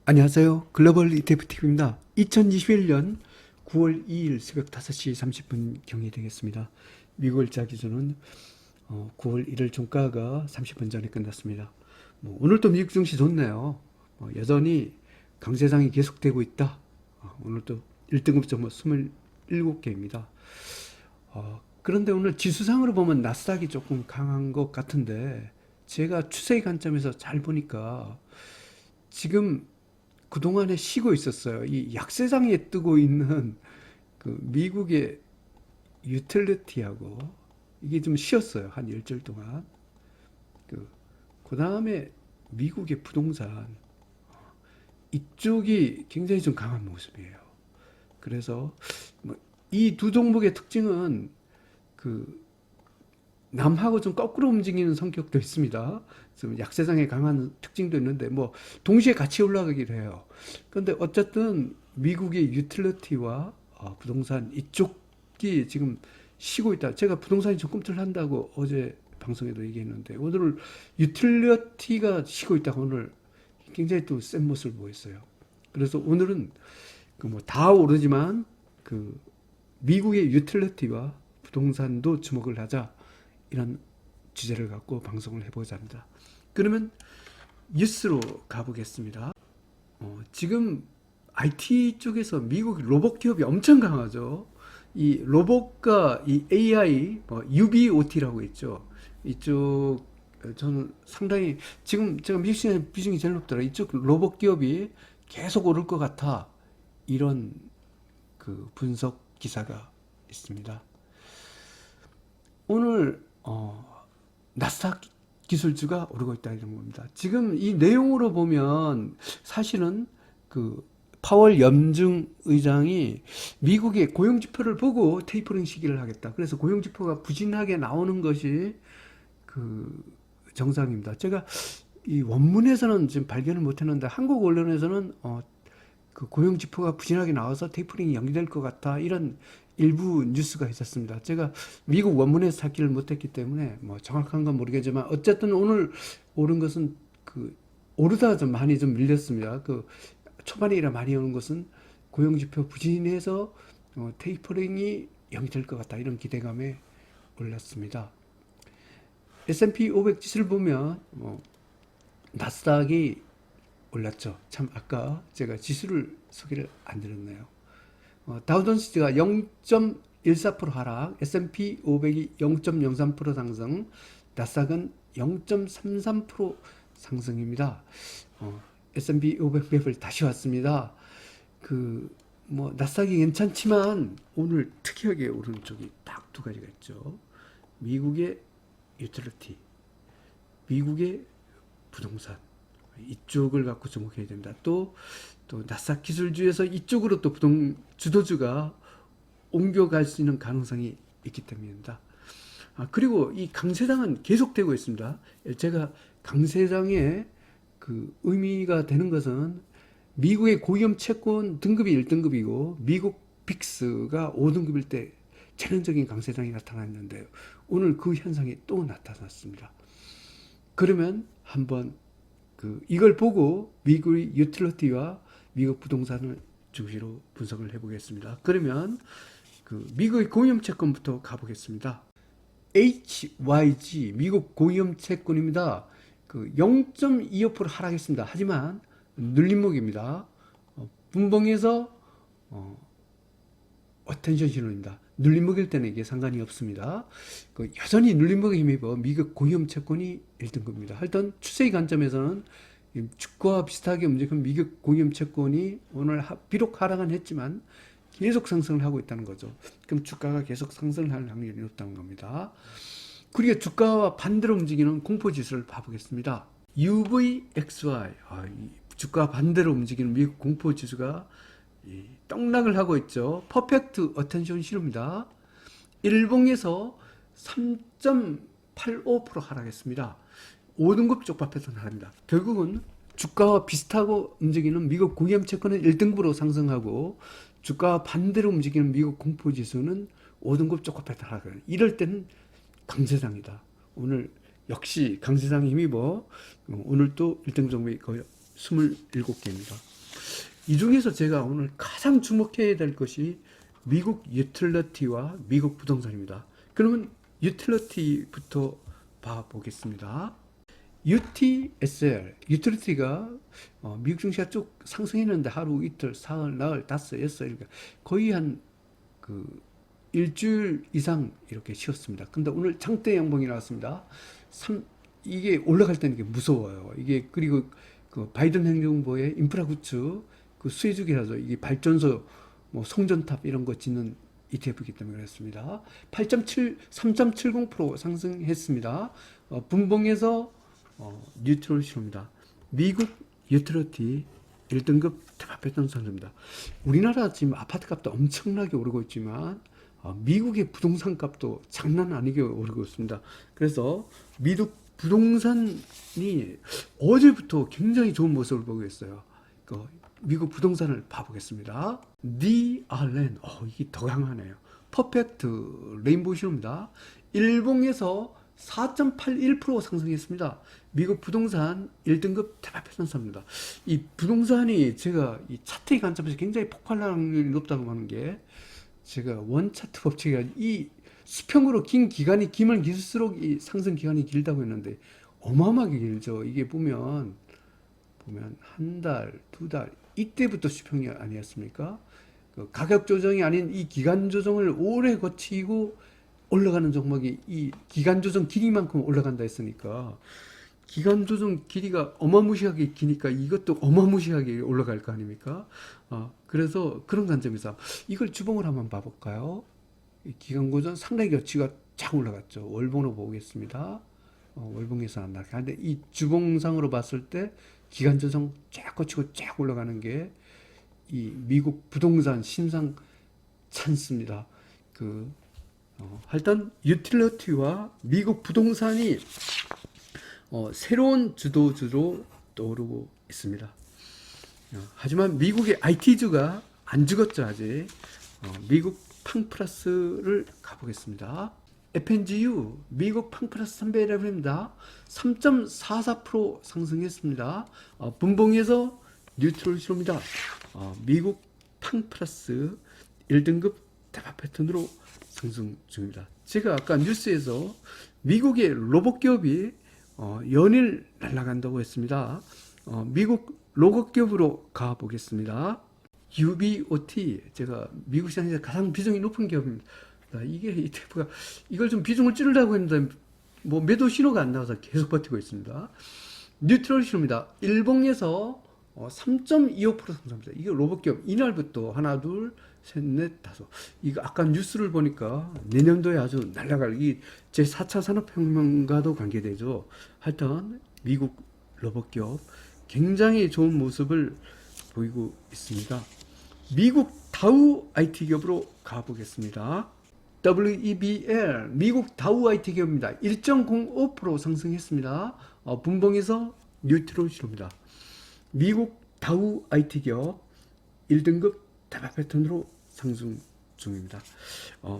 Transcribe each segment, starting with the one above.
안녕하세요. 글로벌 ETFTV입니다. 2021년 9월 2일 새벽 5시 30분 경이 되겠습니다. 미국 월자 기준은 9월 1일 종가가 30분 전에 끝났습니다. 오늘도 미국 증시 좋네요. 여전히 강세장이 계속되고 있다. 오늘도 1등급 정보 27개입니다. 그런데 오늘 지수상으로 보면 나스닥이 조금 강한 것 같은데 제가 추세의 관점에서 잘 보니까 지금 그동안에 쉬고 있었어요. 이 약세장에 뜨고 있는 그 미국의 유틸리티하고 이게 좀 쉬었어요. 한 일주일 동안. 그 다음에 미국의 부동산 이쪽이 굉장히 좀 강한 모습이에요. 그래서 이 두 종목의 특징은 그 남하고 좀 거꾸로 움직이는 성격도 있습니다. 좀 약세장에 강한 특징도 있는데 동시에 같이 올라가기도 해요. 그런데 어쨌든 미국의 유틸리티와 부동산 이쪽이 지금 쉬고 있다. 제가 부동산이 좀 꿈틀한다고 어제 방송에도 얘기했는데 오늘 유틸리티가 쉬고 있다고 오늘 굉장히 또 센 모습을 보였어요. 그래서 오늘은 다 오르지만 그 미국의 유틸리티와 부동산도 주목을 하자. 이런 주제를 갖고 방송을 해보자 합니다. 그러면 뉴스로 가보겠습니다. 지금 IT 쪽에서 미국 로봇 기업이 엄청 강하죠. 이 로봇과 이 AI, UBOT라고 있죠. 이쪽 저는 상당히 지금 제가 미국 시장의 비중이 제일 높더라. 이쪽 로봇 기업이 계속 오를 것 같아. 이런 그 분석 기사가 있습니다. 오늘 나스닥 기술주가 오르고 있다 이런 겁니다. 지금 이 내용으로 보면 사실은 그 파월 연준 의장이 미국의 고용 지표를 보고 테이퍼링 시기를 하겠다. 그래서 고용 지표가 부진하게 나오는 것이 그 정상입니다. 제가 이 원문에서는 지금 발견을 못했는데 한국 언론에서는 그 고용 지표가 부진하게 나와서 테이퍼링이 연기될 것 같아 이런 일부 뉴스가 있었습니다. 제가 미국 원문에서 찾기를 못했기 때문에 정확한 건 모르겠지만 어쨌든 오늘 오른 것은 그 오르다 좀 많이 좀 밀렸습니다. 그 초반이라 많이 오는 것은 고용 지표 부진해서 테이퍼링이 연기될 것 같다 이런 기대감에 올랐습니다. S&P 500 지수를 보면 나스닥이 올랐죠. 참 아까 제가 지수를 소개를 안 드렸네요. 다우존스가 0.14% 하락, S&P 500이 0.03% 상승, 나스닥은 0.33% 상승입니다. S&P 500 맵을 다시 왔습니다. 나스닥이 괜찮지만 오늘 특이하게 오른 쪽이 딱 두 가지가 있죠. 미국의 유틸리티, 미국의 부동산. 이쪽을 갖고 주목해야 됩니다. 또 나스닥 기술주에서 이쪽으로 또 주도주가 옮겨갈 수 있는 가능성이 있기 때문입니다. 그리고 이 강세장은 계속되고 있습니다. 제가 강세장의 그 의미가 되는 것은 미국의 고위험 채권 등급이 1등급이고 미국 빅스가 5등급일 때 전형적인 강세장이 나타났는데요. 오늘 그 현상이 또 나타났습니다. 그러면 한번 이걸 보고 미국의 유틸리티와 미국 부동산을 중시로 분석을 해보겠습니다. 그러면 미국의 고위험 채권부터 가보겠습니다. HYG 미국 고위험 채권입니다. 0.25% 하락했습니다. 하지만 눌림목입니다. 분봉에서 어텐션 신호입니다. 눌림목일 때는 이게 상관이 없습니다. 여전히 눌림목에 힘입어 미국 고위험 채권이 1등급입니다. 하여튼 추세의 관점에서는 주가와 비슷하게 움직이는 미국 고위험 채권이 오늘 비록 하락은 했지만 계속 상승을 하고 있다는 거죠. 그럼 주가가 계속 상승을 할 확률이 높다는 겁니다. 그리고 주가와 반대로 움직이는 공포지수를 봐보겠습니다. UVXY 주가와 반대로 움직이는 미국 공포지수가 떡락을 하고 있죠. 퍼펙트 어텐션 신호입니다. 일봉에서 3.85% 하락했습니다. 5등급 쪽밥 패턴 하락입니다. 결국은 주가와 비슷하고 움직이는 미국 고위험 채권은 1등급으로 상승하고 주가와 반대로 움직이는 미국 공포지수는 5등급 쪽밥 패턴 하락을. 이럴 때는 강세장이다. 오늘 역시 강세장에 힘입어 오늘 또 1등 종목이 거의 27개입니다. 이 중에서 제가 오늘 가장 주목해야 될 것이 미국 유틸리티와 미국 부동산입니다. 그러면 유틸리티부터 봐보겠습니다. UTSL, 유틸리티가 미국 증시가 쭉 상승했는데 하루, 이틀, 사흘, 나흘, 다섯, 여섯, 일곱 거의 한 일주일 이상 이렇게 쉬었습니다. 근데 오늘 장대 양봉이 나왔습니다. 이게 올라갈 때는 이게 무서워요. 이게 그리고 그 바이든 행정부의 인프라 구축, 그 수혜주기라서 이게 발전소, 뭐 송전탑 이런 거 짓는 ETF이기 때문에 그렇습니다. 3.70% 상승했습니다. 분봉에서 뉴트럴 실호입니다. 미국 유틸리티 1등급 대파패턴 선수입니다. 우리나라 지금 아파트 값도 엄청나게 오르고 있지만 미국의 부동산 값도 장난 아니게 오르고 있습니다. 그래서 미국 부동산이 어제부터 굉장히 좋은 모습을 보고 있어요. 미국 부동산을 봐보겠습니다. DRN, 이게 더 강하네요. 퍼펙트 레인보우 신호입니다. 일봉에서 4.81% 상승했습니다. 미국 부동산 1등급 대파패턴사입니다. 이 부동산이 제가 이 차트의 관점에서 굉장히 폭발력이 높다고 하는 게 제가 원차트 법칙이 이 수평으로 긴 기간이 길면 길수록 이 상승 기간이 길다고 했는데 어마어마하게 길죠. 이게 보면 한 달, 두 달 이때부터 수평이 아니었습니까? 그 가격 조정이 아닌 이 기간 조정을 오래 거치고 올라가는 종목이 이 기간 조정 길이만큼 올라간다 했으니까 기간 조정 길이가 어마무시하게 기니까 이것도 어마무시하게 올라갈 거 아닙니까? 그래서 그런 관점에서 이걸 주봉을 한번 봐볼까요? 기간 고정 상당히 가치가 쫙 올라갔죠. 월봉으로 보겠습니다. 월봉에서 안 나가. 근데 이 주봉상으로 봤을 때 기간 조정 쫙 거치고 쫙 올라가는 게 이 미국 부동산 심상 찬스입니다. 일단 유틸리티와 미국 부동산이 새로운 주도주로 떠오르고 있습니다. 하지만 미국의 IT주가 안 죽었죠 아직. 미국 팡플러스를 가보겠습니다. FNGU 미국 팡플러스 300레벨입니다. 3.44% 상승했습니다. 분봉에서 뉴트럴 실호입니다. 미국 팡플러스 1등급 대파 패턴으로 상승 중입니다. 제가 아까 뉴스에서 미국의 로봇 기업이 연일 날아간다고 했습니다. 미국 로봇 기업으로 가보겠습니다. UBOT, 제가 미국 시장에서 가장 비중이 높은 기업입니다. 이게 ETF가 이걸 좀 비중을 줄이려고 했는데 뭐 매도 신호가 안 나와서 계속 버티고 있습니다. 뉴트럴 신호입니다. 일봉에서 3.25% 상승합니다. 이게 로봇 기업 이날부터 하나, 둘, 셋, 넷, 다섯. 이거 아까 뉴스를 보니까 내년도에 아주 날아갈 이 제 4차 산업혁명과도 관계되죠. 하여튼 미국 로봇 기업 굉장히 좋은 모습을 보이고 있습니다. 미국 다우 IT 기업으로 가보겠습니다. WEBL 미국 다우 IT 기업입니다. 1.05% 상승했습니다. 분봉에서 뉴트럴 실호입니다. 미국 다우 IT 기업 1등급 대파 패턴으로 상승 중입니다.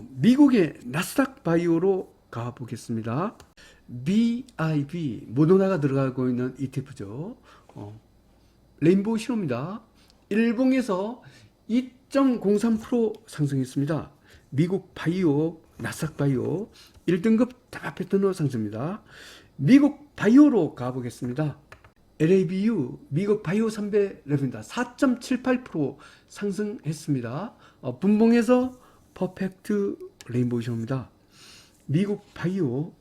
미국의 나스닥 바이오로 가보겠습니다. BIB 모더나가 들어가고 있는 ETF죠. 레인보우 신호입니다. 일봉에서 2.03% 상승했습니다. 미국 바이오, 나스닥 바이오 1등급 대파 패턴으로 상승입니다. 미국 바이오로 가보겠습니다. LABU 미국 바이오 300레벨입니다. 4.78% 상승했습니다. 분봉에서 퍼펙트 레인보우 신호입니다. 미국 바이오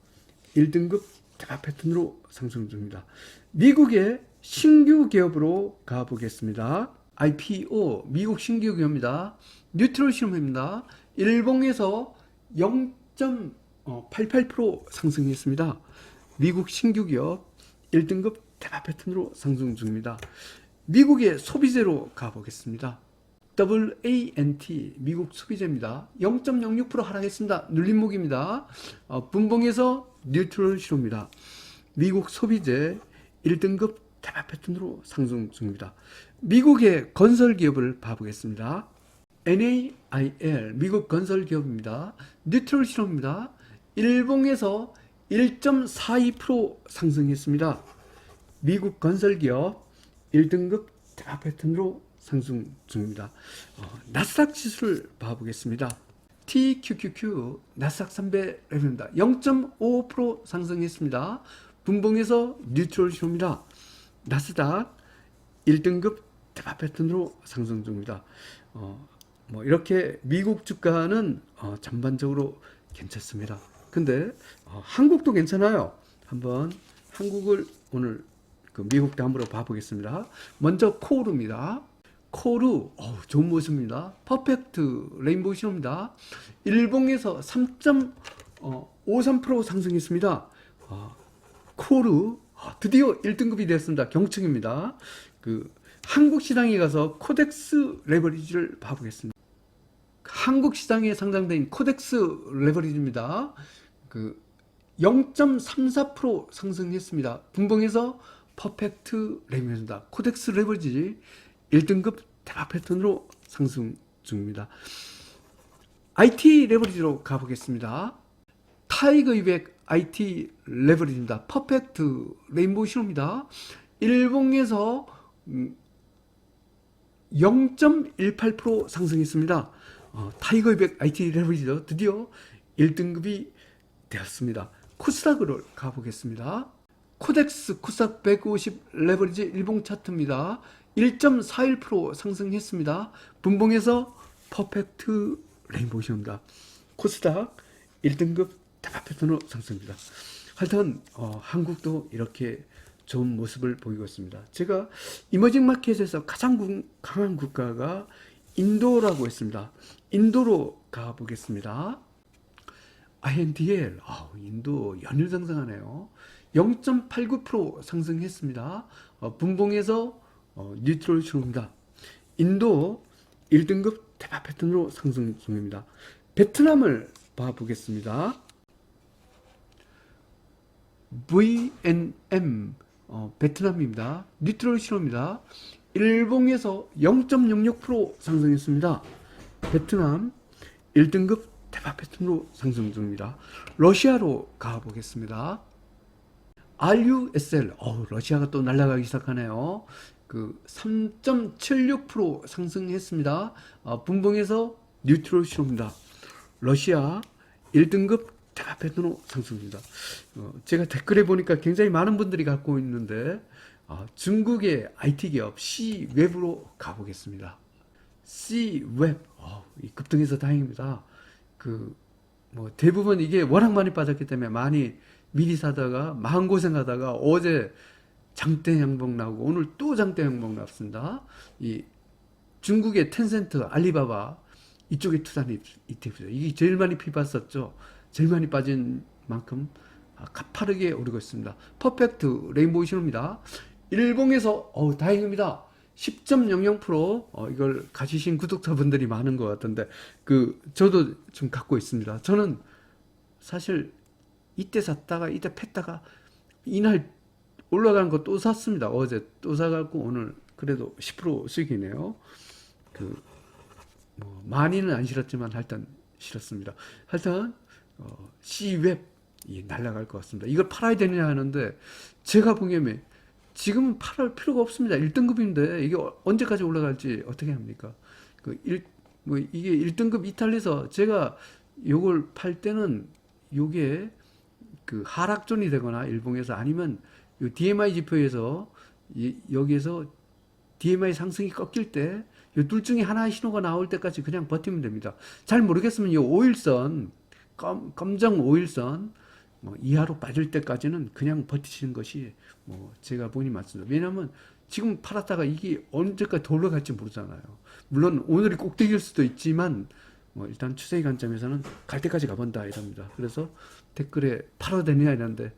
1등급 대파 패턴으로 상승 중입니다. 미국의 신규 기업으로 가보겠습니다. IPO 미국 신규 기업입니다. 뉴트럴 신호입니다. 일봉에서 0.88% 상승했습니다. 미국 신규 기업 1등급 대파 패턴으로 상승 중입니다. 미국의 소비재로 가보겠습니다. WANT 미국 소비재입니다. 0.06% 하락했습니다. 눌림목입니다. 분봉에서 뉴트럴 신호입니다. 미국 소비재 1등급 대파 패턴으로 상승 중입니다. 미국의 건설 기업을 봐보겠습니다. NAIL 미국 건설 기업입니다. 뉴트럴 신호입니다. 일봉에서 1.42% 상승했습니다. 미국 건설 기업 1등급 대파 패턴으로 상승 중입니다. 나스닥 지수를 봐보겠습니다. TQQQ 나스닥 300 레벨입니다. 0.5% 상승했습니다. 분봉에서 뉴트럴 신호입니다. 나스닥 1등급 대박 패턴으로 상승 중입니다. 뭐 이렇게 미국 주가는 전반적으로 괜찮습니다. 근데 한국도 괜찮아요. 한번 한국을 오늘 그 미국 다음으로 봐보겠습니다. 먼저 코르입니다. 코르 좋은 모습입니다. 퍼펙트 레인보우 신호입니다. 일봉에서 3.53% 상승했습니다. 코르 드디어 1등급이 됐습니다. 경축입니다. 그 한국 시장에 가서 코덱스 레버리지를 봐보겠습니다. 한국 시장에 상장된 코덱스 레버리지입니다. 그 0.34% 상승했습니다. 분봉에서 퍼펙트 레버리지입니다. 코덱스 레버리지 1등급 대박 패턴으로 상승 중입니다. IT 레버리지로 가보겠습니다. 타이거 200 IT 레버리지입니다. 퍼펙트 레인보우 신호입니다. 일봉에서 0.18% 상승했습니다. 타이거 200 IT 레버리지도 드디어 1등급이 되었습니다. 코스닥으로 가보겠습니다. 코덱스 코스닥 150 레버리지 일봉 차트입니다. 1.41% 상승했습니다. 분봉에서 퍼펙트 레인보우 신호입니다. 코스닥 1등급 대박 패턴으로 상승입니다. 하여튼 한국도 이렇게 좋은 모습을 보이고 있습니다. 제가 이머징 마켓에서 가장 강한 국가가 인도라고 했습니다. 인도로 가보겠습니다. INDL 인도 연일 상승하네요. 0.89% 상승했습니다. 분봉에서 뉴트럴 신호입니다. 인도 1등급 대박 패턴으로 상승 중입니다. 베트남을 봐보겠습니다. VNM 베트남입니다. 뉴트럴 신호입니다. 일봉에서 0.06% 상승했습니다. 베트남 1등급 대박 패턴으로 상승 중입니다. 러시아로 가보겠습니다. RUSL 러시아가 또 날아가기 시작하네요. 그 3.76% 상승했습니다. 분봉에서 뉴트럴 신호입니다. 러시아 1등급 대박 패턴으로 상승입니다. 제가 댓글에 보니까 굉장히 많은 분들이 갖고 있는데 중국의 IT 기업 C웹으로 가보겠습니다. C웹 급등해서 다행입니다. 뭐 대부분 이게 워낙 많이 빠졌기 때문에 많이 미리 사다가 마음고생하다가 어제 장대 양봉 나오고 오늘 또 장대 양봉 나왔습니다. 이 중국의 텐센트, 알리바바 이쪽에 투자한 ETF죠. 이게 제일 많이 피봤었죠. 제일 많이 빠진 만큼 가파르게 오르고 있습니다. 퍼펙트 레인보우 신호입니다. 일봉에서 다행입니다. 10.00% 이걸 가지신 구독자분들이 많은 것 같은데 저도 좀 갖고 있습니다. 저는 사실 이때 샀다가 이때 팼다가 이날 올라가는 거 또 샀습니다. 어제 또 사갖고 오늘 그래도 10% 수익이네요. 뭐 많이는 안 실었지만 하여튼 실었습니다. 하여튼 C웹 날아갈 것 같습니다. 이걸 팔아야 되느냐 하는데 제가 보기에는 지금은 팔을 필요가 없습니다. 1등급인데 이게 언제까지 올라갈지 어떻게 합니까? 뭐 이게 1등급 이탈해서 제가 요걸 팔 때는 요게 하락존이 되거나 일봉에서 아니면 요 DMI 지표에서 여기에서 DMI 상승이 꺾일 때 요 둘 중에 하나의 신호가 나올 때까지 그냥 버티면 됩니다. 잘 모르겠으면 요 5일선 검정 5일선 이하로 빠질 때까지는 그냥 버티시는 것이 제가 보니 맞습니다. 왜냐하면 지금 팔았다가 이게 언제까지 더 올라갈지 모르잖아요. 물론 오늘이 꼭대기일 수도 있지만 일단 추세의 관점에서는 갈 때까지 가본다 이럽니다. 그래서 댓글에 팔아도 되느냐 이러는데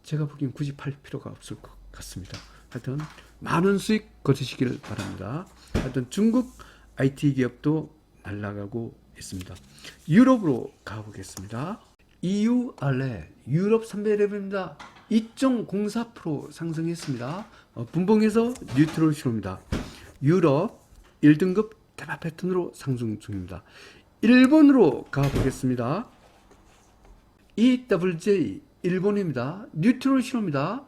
제가 보기엔 굳이 팔 필요가 없을 것 같습니다. 하여튼 많은 수익 거두시길 바랍니다. 하여튼 중국 IT 기업도 날아가고 있습니다. 유럽으로 가보겠습니다. EURL 유럽 300레벨입니다. 2.04% 상승했습니다. 분봉에서 뉴트럴 신호입니다. 유럽 1등급 대박 패턴으로 상승 중입니다. 일본으로 가보겠습니다. EWJ 일본입니다. 뉴트럴 신호입니다.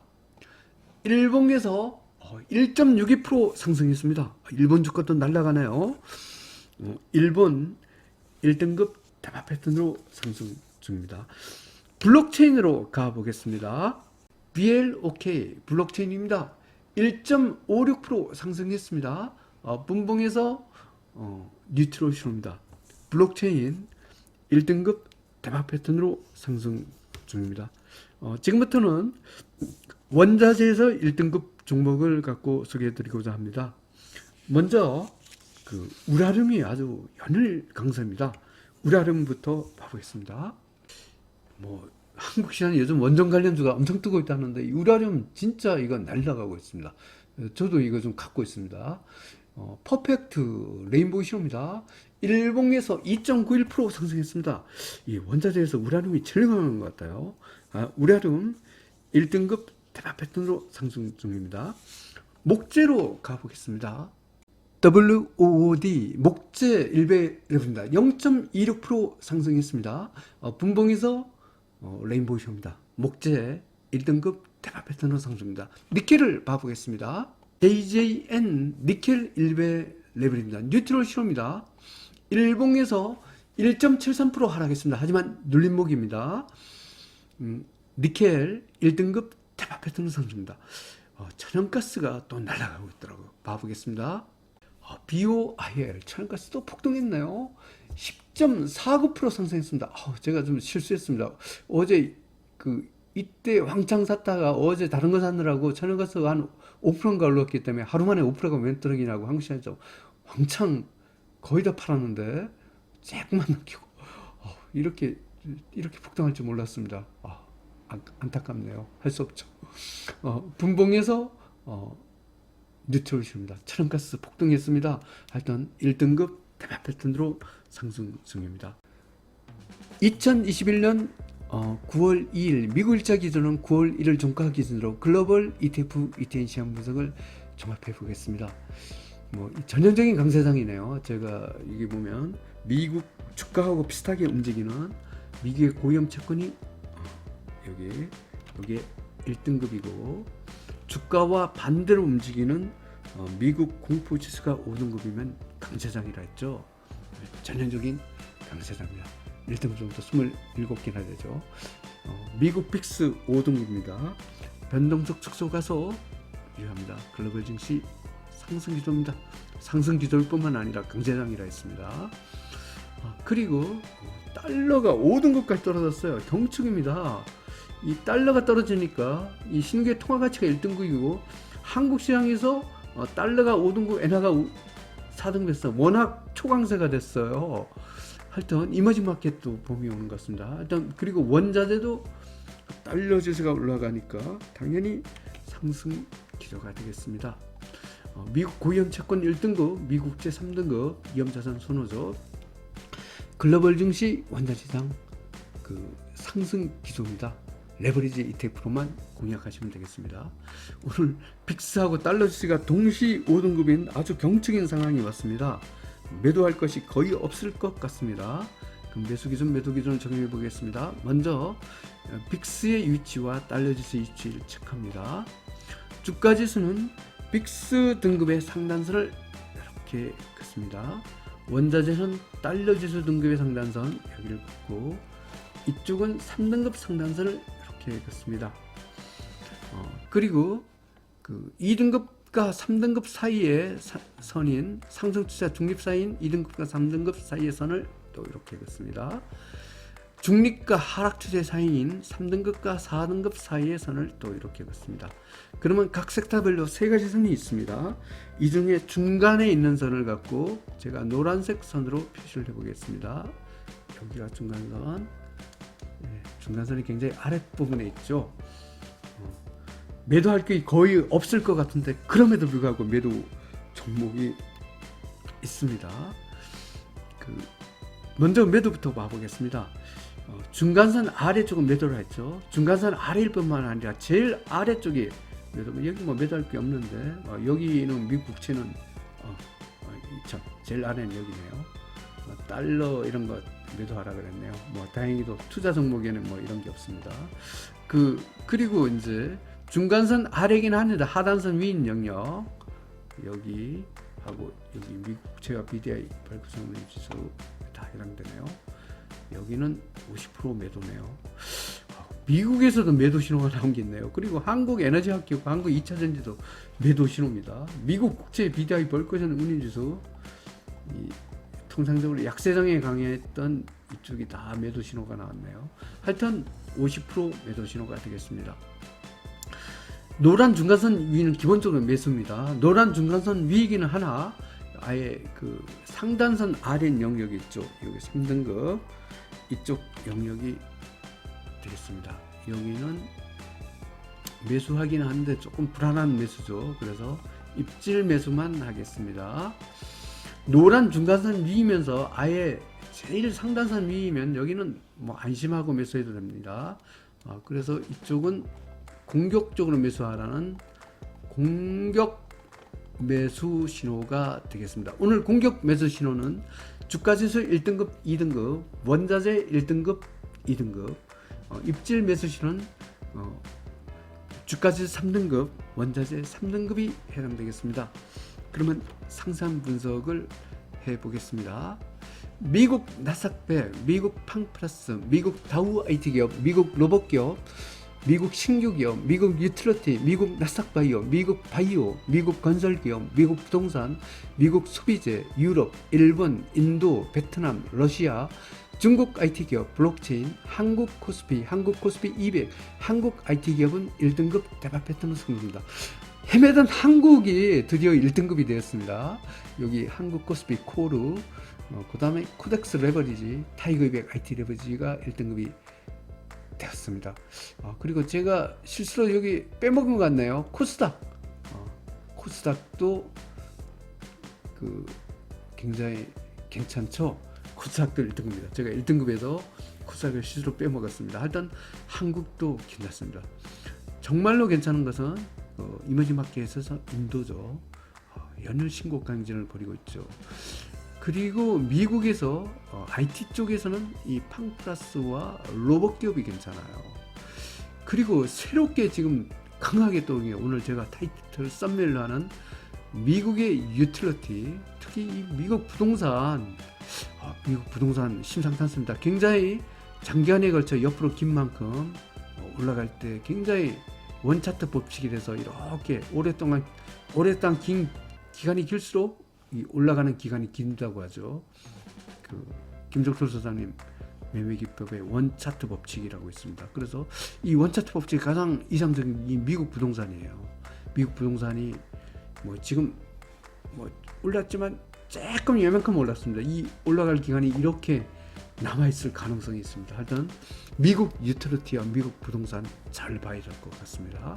일봉에서 1.62% 상승했습니다. 일본 주가도 날아가네요. 일본 1등급 대마 패턴으로 상승 중입니다. 블록체인으로 가보겠습니다. BLOK 블록체인입니다. 1.56% 상승했습니다. 분봉에서 뉴트럴쇼입니다. 블록체인 1등급 대마 패턴으로 상승 중입니다. 지금부터는 원자재에서 1등급 종목을 갖고 소개해드리고자 합니다. 먼저 우라늄이 아주 연일 강세입니다. 우라늄부터 봐보겠습니다. 한국 시장이 요즘 원전 관련주가 엄청 뜨고 있다는데 이 우라늄 진짜 이거 날라가고 있습니다. 저도 이거 좀 갖고 있습니다. 퍼펙트 레인보우 시로입니다. 일봉에서 2.91% 상승했습니다. 이 원자재에서 우라늄이 제일 강한 것 같아요. 우라늄 1등급 대마 패턴으로 상승 중입니다. 목재로 가보겠습니다. WOOD 목재 1배랩입니다. 0.26% 상승했습니다. 분봉에서 레인보우 쇼입니다. 목재 1등급 대마 패턴으로 상승입니다. 니켈을 봐보겠습니다. JJN 니켈 1배 레벨입니다. 뉴트럴 시로입니다. 일봉에서 1.73% 하락했습니다. 하지만 눌림목입니다. 니켈 1등급 대마 패턴으로 상승입니다. 천연가스가 또 날아가고 있더라고요. 봐보겠습니다. BOIL 천연가스도 폭등했네요. 10.49% 상승했습니다. 제가 좀 실수했습니다. 어제 이때 왕창 샀다가 어제 다른 거 사느라고 천연가스가 한 5%인가 올랐기 때문에 하루 만에 5%가 웬 떨어지냐고 한국 시장에서 왕창 거의 다 팔았는데 조금만 남기고 이렇게 폭등할 줄 몰랐습니다. 안타깝네요. 할 수 없죠. 분봉에서 뉴트럴입니다. 천연가스 폭등했습니다. 하여튼 1등급 대마 패턴으로 상승 중입니다. 2021년 9월 2일 미국 일자 기준은 9월 1일 종가 기준으로 글로벌 ETF, ETN 시장 분석을 종합해 보겠습니다. 전형적인 강세장이네요. 제가 이게 보면 미국 주가하고 비슷하게 움직이는 미국의 고위험 채권이 여기 1등급이고 주가와 반대로 움직이는 미국 공포지수가 5등급이면 강세장이라 했죠. 전형적인 강세장입니다. 1등급부터 27개나 되죠. 미국 빅스 5등급입니다. 변동성 축소 가서 유효합니다. 글로벌 증시 상승 기조입니다. 상승 기조일 뿐만 아니라 강세장이라 했습니다. 그리고 달러가 5등급까지 떨어졌어요. 경축입니다. 이 달러가 떨어지니까 이 신규의 통화 가치가 1등급이고 한국 시장에서 달러가 5등급, 엔화가 4등급에서 워낙 초강세가 됐어요. 하여튼 이머징 마켓도 봄이 오는 것 같습니다. 일단 그리고 원자재도 달러 지수가 올라가니까 당연히 상승 기조가 되겠습니다. 미국 고위험 채권 1등급, 미국제 3등급, 위험자산 선호죠. 글로벌 증시 원자시장 상승 기조입니다. 레버리지 ETF로만 공략하시면 되겠습니다. 오늘 빅스하고 달러 지수가 동시 5등급인 아주 경축인 상황이 왔습니다. 매도할 것이 거의 없을 것 같습니다. 그럼 매수 기준, 매도 기준을 적용해 보겠습니다. 먼저 빅스의 위치와 달러 지수의 위치를 체크합니다. 주가 지수는 빅스 등급의 상단선을 이렇게 긋습니다. 원자재는 달러 지수 등급의 상단선 여기를 긋고 이쪽은 3등급 상단선을 이렇게 긋습니다. 그리고 2등급과 3등급 사이의 선인 상승투자 중립 사이인 2등급과 3등급 사이의 선을 또 이렇게 긋습니다. 중립과 하락 추세 사이인 3등급과 4등급 사이의 선을 또 이렇게 긋습니다. 그러면 각 섹터별로 세 가지 선이 있습니다. 이 중에 중간에 있는 선을 갖고 제가 노란색 선으로 표시를 해 보겠습니다. 여기가 중간선. 중간선이 굉장히 아랫부분에 있죠. 매도할 게 거의 없을 것 같은데 그럼에도 불구하고 매도 종목이 있습니다. 먼저 매도부터 봐보겠습니다. 중간선 아래쪽은 매도를 했죠. 중간선 아래일 뿐만 아니라 제일 아래쪽이 매도. 여기 매도할 게 없는데 여기는 미국 국채는 제일 아래는 여기네요. 달러 이런 거 매도하라 그랬네요. 다행히도 투자 종목에는 이런 게 없습니다. 그리고 이제 중간선 아래긴 합니다. 하단선 위인 영역 여기 하고 여기 미국 국채와 BDI 발표상품 지수 다 해당되네요. 여기는 50% 매도네요. 미국에서도 매도 신호가 나온 게 있네요. 그리고 한국에너지학교, 한국 2차전지도 매도 신호입니다. 미국 국채 BDI 벌거전 운임지수 통상적으로 약세장에 강했던 이쪽이 다 매도 신호가 나왔네요. 하여튼 50% 매도 신호가 되겠습니다. 노란 중간선 위는 기본적으로 매수입니다. 노란 중간선 위이기는 하나 아예 그 상단선 아래 영역이 있죠. 여기 3등급 이쪽 영역이 되겠습니다. 여기는 매수하기는 하는데 조금 불안한 매수죠. 그래서 입질 매수만 하겠습니다. 노란 중간선 위이면서 아예 제일 상단선 위이면 여기는 뭐 안심하고 매수해도 됩니다. 그래서 이쪽은 공격적으로 매수하라는 공격 매수 신호가 되겠습니다. 오늘 공격 매수 신호는 주가지수 1등급, 2등급, 원자재 1등급, 2등급, 입질 매수 신호는 주가지수 3등급, 원자재 3등급이 해당되겠습니다. 그러면 상세 분석을 해보겠습니다. 미국 나스닥100, 미국 팡플러스, 미국 다우 IT 기업, 미국 로봇 기업, 미국 신규 기업, 미국 유틸리티, 미국 나스닥 바이오, 미국 바이오, 미국 건설 기업, 미국 부동산, 미국 소비재, 유럽, 일본, 인도, 베트남, 러시아, 중국 IT 기업, 블록체인, 한국 코스피 200, 한국 IT 기업은 1등급 대박 패턴을 승부입니다. 헤매던 한국이 드디어 1등급이 되었습니다. 여기 한국 코스피 코르, 그 다음에 코덱스 레버리지, 타이거 200 IT 레버리지가 1등급이 되었습니다. 그리고 제가 실수로 여기 빼먹은 것 같네요. 코스닥. 코스닥도 그 굉장히 괜찮죠. 코스닥도 1등급입니다. 제가 1등급에서 코스닥을 실수로 빼먹었습니다. 하여튼 한국도 괜찮습니다. 정말로 괜찮은 것은 이머징 마켓에서 인도죠. 연일 신고 강진을 벌이고 있죠. 그리고 미국에서 IT 쪽에서는 이 팡플러스와 로봇 기업이 괜찮아요. 그리고 새롭게 지금 강하게 떠오른 게 오늘 제가 타이틀 썸네일로 하는 미국의 유틸리티, 특히 이 미국 부동산 심상찮습니다. 굉장히 장기간에 걸쳐 옆으로 긴 만큼 올라갈 때 굉장히 원차트 법칙이 돼서 이렇게 오랫동안 긴 기간이 길수록 이 올라가는 기간이 긴다고 하죠. 그 김종철 소장님 매매기법의 원차트 법칙이라고 있습니다. 그래서 이 원차트 법칙이 가장 이상적인 이 미국 부동산이에요. 미국 부동산이 뭐 지금 뭐 올랐지만 조금 요만큼 올랐습니다. 이 올라갈 기간이 이렇게 남아있을 가능성이 있습니다. 하여튼 미국 유틸리티와 미국 부동산 잘 봐야 될 것 같습니다.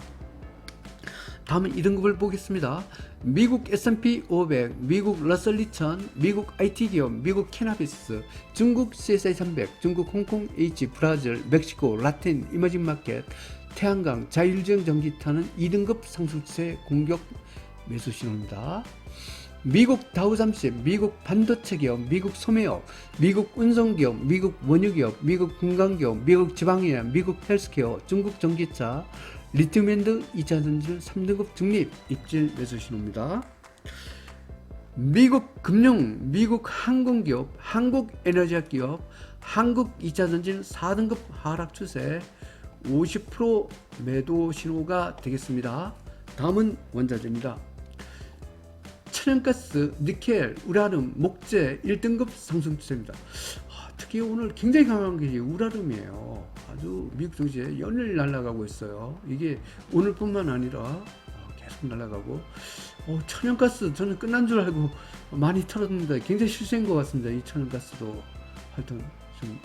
다음은 2등급을 보겠습니다. 미국 S&P 500, 미국 러셀 2000, 미국 IT 기업, 미국 캐나비스, 중국 CSI 300, 중국 홍콩 H, 브라질, 멕시코, 라틴, 이머징 마켓, 태양광, 자율주행 전기차는 2등급 상승세 공격 매수 신호입니다. 미국 다우 30, 미국 반도체 기업, 미국 소매업, 미국 운송기업, 미국 원유기업, 미국 금강기업, 미국 지방이나 미국 헬스케어, 중국 전기차, 리튬밴드 2차전지 3등급 중립 입질 매수 신호입니다. 미국 금융, 미국 항공기업, 한국 에너지학 기업, 한국 2차전지 4등급 하락 추세 50% 매도 신호가 되겠습니다. 다음은 원자재입니다. 천연가스, 니켈, 우라늄, 목재 1등급 상승 추세입니다. 특히 오늘 굉장히 강한 게 우라늄이에요. 아주 미국 증시에 연일 날아가고 있어요. 이게 오늘뿐만 아니라 계속 날아가고 천연가스 저는 끝난 줄 알고 많이 털었는데 굉장히 실수인 것 같습니다. 이 천연가스도 하여튼 좀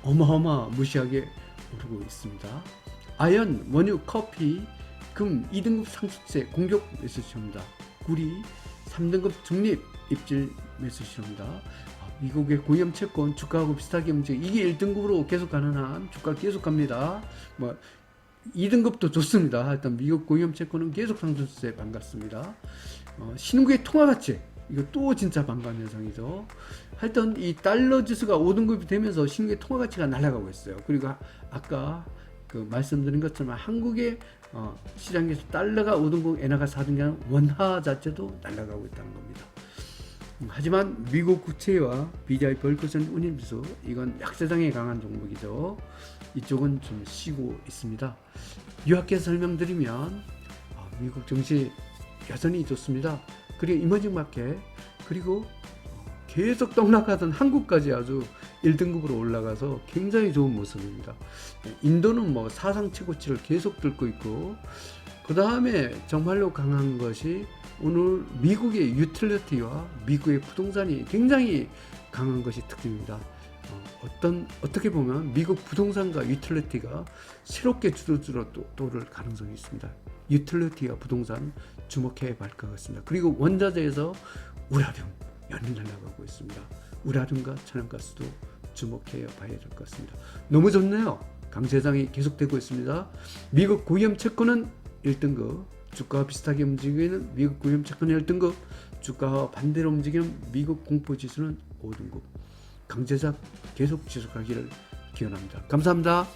어마어마무시하게 오르고 있습니다. 아연, 원유, 커피, 금 2등급 상승세 공격 매수 시입니다. 구리 3등급 중립 입질 매수 시입니다. 미국의 고위험 채권 주가하고 비슷하게 움직여 이게 1등급으로 계속 가는 한 주가 계속 갑니다. 뭐 2등급도 좋습니다. 하여튼 미국 고위험 채권은 계속 상승세 반갑습니다. 신흥국의 통화가치 이거 또 진짜 반가운 현상이죠. 하여튼 이 달러 지수가 5등급이 되면서 신흥국의 통화가치가 날아가고 있어요. 그리고 아까 그 말씀드린 것처럼 한국의 시장에서 달러가 5등급 엔화가 4등급 원화 자체도 날아가고 있다는 겁니다. 하지만 미국 국채와 BDI 벌크선 운임지수 이건 약세장에 강한 종목이죠. 이쪽은 좀 쉬고 있습니다. 요약해서 설명드리면 미국 증시 여전히 좋습니다. 그리고 이머징 마켓 그리고 계속 떡락하던 한국까지 아주 1등급으로 올라가서 굉장히 좋은 모습입니다. 인도는 뭐 사상 최고치를 계속 뚫고 있고 그 다음에 정말로 강한 것이 오늘 미국의 유틸리티와 미국의 부동산이 굉장히 강한 것이 특징입니다. 어떻게 보면 미국 부동산과 유틸리티가 새롭게 주도주로 또를 가능성이 있습니다. 유틸리티와 부동산 주목해야 할 것 같습니다. 그리고 원자재에서 우라늄 연이 날아가고 있습니다. 우라늄과 천연가스도 주목해야 봐야 될 것 같습니다. 너무 좋네요. 강세장이 계속되고 있습니다. 미국 고위험 채권은 1등급, 주가와 비슷하게 움직이는 미국 고위험 채권 1등급, 주가와 반대로 움직이는 미국 공포지수는 5등급. 강세장 계속 지속하기를 기원합니다. 감사합니다.